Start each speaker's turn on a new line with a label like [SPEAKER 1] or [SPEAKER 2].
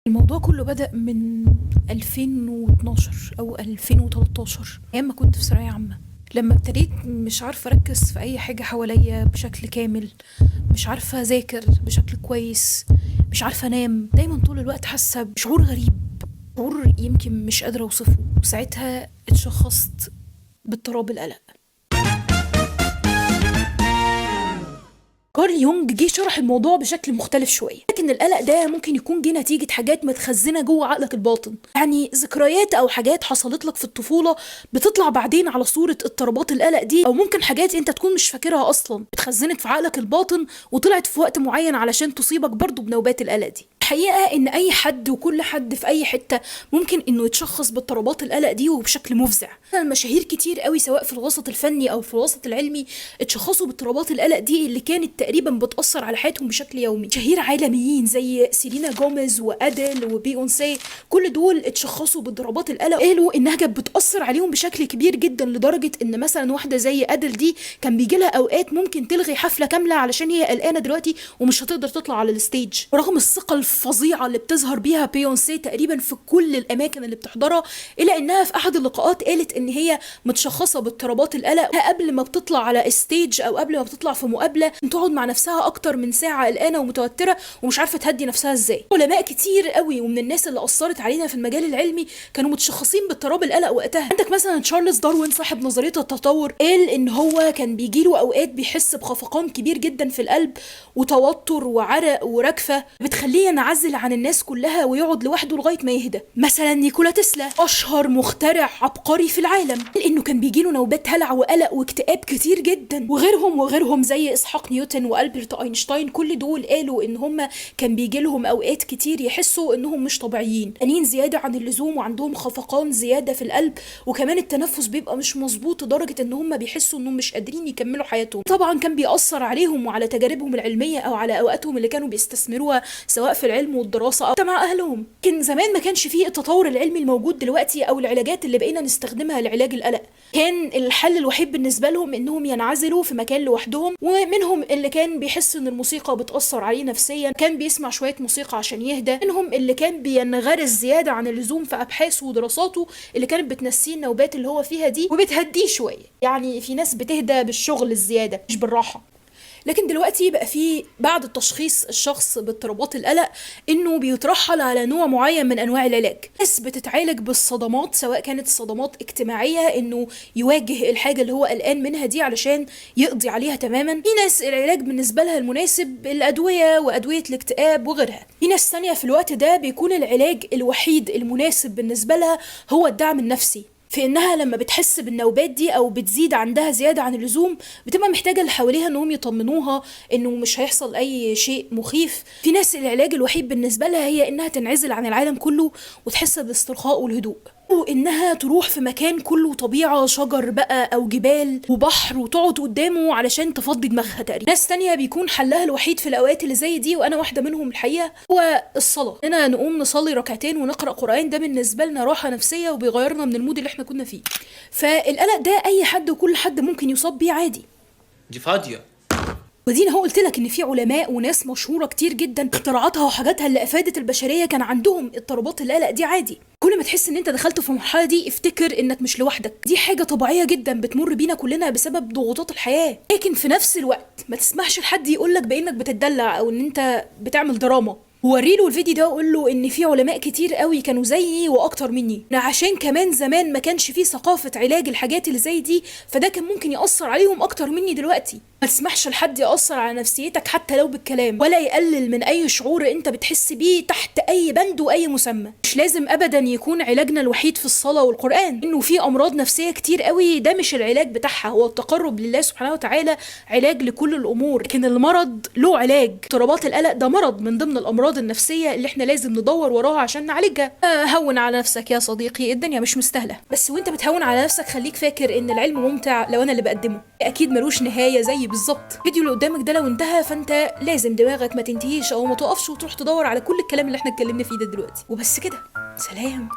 [SPEAKER 1] الموضوع كله بدأ من 2012 أو 2013 أيام ما كنت في ثانوية عامة. لما ابتديت مش عارفة أركز في أي حاجة حواليا بشكل كامل، مش عارفة أذاكر بشكل كويس، مش عارفة أنام، دايما طول الوقت حاسة بشعور غريب، شعور يمكن مش قادرة أوصفه. وساعتها اتشخصت باضطراب القلق. كارل يونج جه شرح الموضوع بشكل مختلف شويه، لكن القلق ده ممكن يكون جه نتيجه حاجات متخزنه جوه عقلك الباطن، يعني ذكريات او حاجات حصلت لك في الطفوله بتطلع بعدين على صوره اضطرابات القلق دي، او ممكن حاجات انت تكون مش فاكرها اصلا اتخزنت في عقلك الباطن وطلعت في وقت معين علشان تصيبك برضو بنوبات القلق دي. الحقيقه ان اي حد وكل حد في اي حته ممكن انه يتشخص باضطرابات القلق دي وبشكل مفزع. المشاهير كتير قوي سواء في الوسط الفني او في الوسط العلمي اتشخصوا باضطرابات القلق دي اللي كانت تقريبا بتأثر على حياتهم بشكل يومي. شهير عالميين زي سيلينا جوميز وأديل وبيونسي كل دول اتشخصوا باضطرابات القلق، قالوا انها كانت بتأثر عليهم بشكل كبير جدا، لدرجة ان مثلا واحدة زي أديل دي كان بيجي لها اوقات ممكن تلغي حفلة كاملة علشان هي قلقانة دلوقتي ومش هتقدر تطلع على الستيج، رغم الثقة الفظيعة اللي بتظهر بيها بيونسي تقريبا في كل الاماكن اللي بتحضرها، الا انها في احد اللقاءات قالت ان هي متشخصة باضطرابات القلق قبل ما بتطلع على ستيج او قبل ما بتطلع في مقابلة تقعد مع نفسها اكتر من ساعه قلقانه ومتوتره ومش عارفه تهدي نفسها ازاي. علماء كتير قوي ومن الناس اللي اثرت علينا في المجال العلمي كانوا متشخصين باضطراب القلق وقتها. عندك مثلا تشارلز داروين صاحب نظريه التطور، قال ان هو كان بيجيله اوقات بيحس بخفقان كبير جدا في القلب وتوتر وعرق ورجفه بتخليه ينعزل عن الناس كلها ويقعد لوحده لغايه ما يهدى. مثلا نيكولا تسلا اشهر مخترع عبقري في العالم، لانه كان بيجيله نوبات هلع وقلق واكتئاب كتير جدا، وغيرهم زي اسحاق نيوتن والبرت اينشتاين كل دول قالوا ان هم كان بيجي لهم اوقات كتير يحسوا انهم مش طبيعيين، انين زياده عن اللزوم وعندهم خفقان زياده في القلب، وكمان التنفس بيبقى مش مظبوط لدرجه ان هم بيحسوا انهم مش قادرين يكملوا حياتهم. طبعا كان بيأثر عليهم وعلى تجاربهم العلميه او على اوقاتهم اللي كانوا بيستثمروها سواء في العلم والدراسه او مع اهلهم. كان زمان ما كانش فيه التطور العلمي الموجود دلوقتي او العلاجات اللي بقينا نستخدمها لعلاج القلق، كان الحل الوحيد بالنسبه لهم انهم ينعزلوا في مكان لوحدهم، ومنهم اللي كان بيحس ان الموسيقى بتأثر عليه نفسيا كان بيسمع شوية موسيقى عشان يهدى، منهم اللي كان بينغرس زيادة عن اللزوم في أبحاثه ودراساته اللي كانت بتنسيه النوبات اللي هو فيها دي وبتهديه شوية. يعني في ناس بتهدى بالشغل الزيادة مش بالراحة. لكن دلوقتي بقى في بعد تشخيص الشخص باضطرابات القلق انه بيترحل على نوع معين من انواع العلاج. ناس بتتعالج بالصدمات سواء كانت صدمات اجتماعيه انه يواجه الحاجه اللي هو قلقان منها دي علشان يقضي عليها تماما، في ناس العلاج بالنسبه لها المناسب الادويه وادويه الاكتئاب وغيرها، في ناس ثانيه في الوقت ده بيكون العلاج الوحيد المناسب بالنسبه لها هو الدعم النفسي، في انها لما بتحس بالنوبات دي او بتزيد عندها زياده عن اللزوم بتبقى محتاجه اللي حواليها انهم يطمنوها انه مش هيحصل اي شيء مخيف. في ناس العلاج الوحيد بالنسبه لها هي انها تنعزل عن العالم كله وتحس بالاسترخاء والهدوء، وانها تروح في مكان كله طبيعه، شجر بقى او جبال وبحر، وتقعد قدامه علشان تفضي دماغها. تقريبا ناس تانية بيكون حلها الوحيد في الاوقات اللي زي دي وانا واحده منهم الحقيقه هو الصلاه، اننا نقوم نصلي ركعتين ونقرا قران، ده بالنسبه لنا راحه نفسيه وبيغيرنا من المود اللي احنا كنا فيه. فالقلق ده اي حد وكل حد ممكن يصاب بيه عادي.
[SPEAKER 2] دي فاضية.
[SPEAKER 1] ودينا هو قلت لك ان في علماء وناس مشهوره كتير جدا اختراعاتها وحاجاتها اللي افادت البشريه كان عندهم اضطرابات القلق دي عادي. كل ما تحس ان انت دخلت في المرحله دي افتكر انك مش لوحدك، دي حاجه طبيعيه جدا بتمر بينا كلنا بسبب ضغوطات الحياه، لكن في نفس الوقت ما تسمحش لحد يقولك بانك بتدلع او ان انت بتعمل دراما. وريله الفيديو ده وقول له ان في علماء كتير قوي كانوا زيي واكتر مني، عشان كمان زمان ما كانش فيه ثقافه علاج الحاجات اللي زي دي، فده كان ممكن ياثر عليهم اكتر مني دلوقتي. ما تسمحش لحد ياثر على نفسيتك حتى لو بالكلام، ولا يقلل من اي شعور انت بتحس بيه تحت اي بند واي مسمى. مش لازم ابدا يكون علاجنا الوحيد في الصلاه والقران، انه في امراض نفسيه كتير قوي ده مش العلاج بتاعها، هو التقرب لله سبحانه وتعالى علاج لكل الامور، لكن المرض له علاج. اضطرابات القلق ده مرض من ضمن الامراض النفسيه اللي احنا لازم ندور وراها عشان نعالجها. هون على نفسك يا صديقي، الدنيا مش مستاهله، بس وانت بتهون على نفسك خليك فاكر ان العلم ممتع لو انا اللي بقدمه، اكيد ملوش نهايه زي بالظبط. الفيديو اللي قدامك ده لو انتهى فانت لازم دماغك ما تنتهيش او ما تقفش وتروح تدور على كل الكلام اللي احنا اتكلمنا فيه ده دلوقتي. وبس كده، سلام.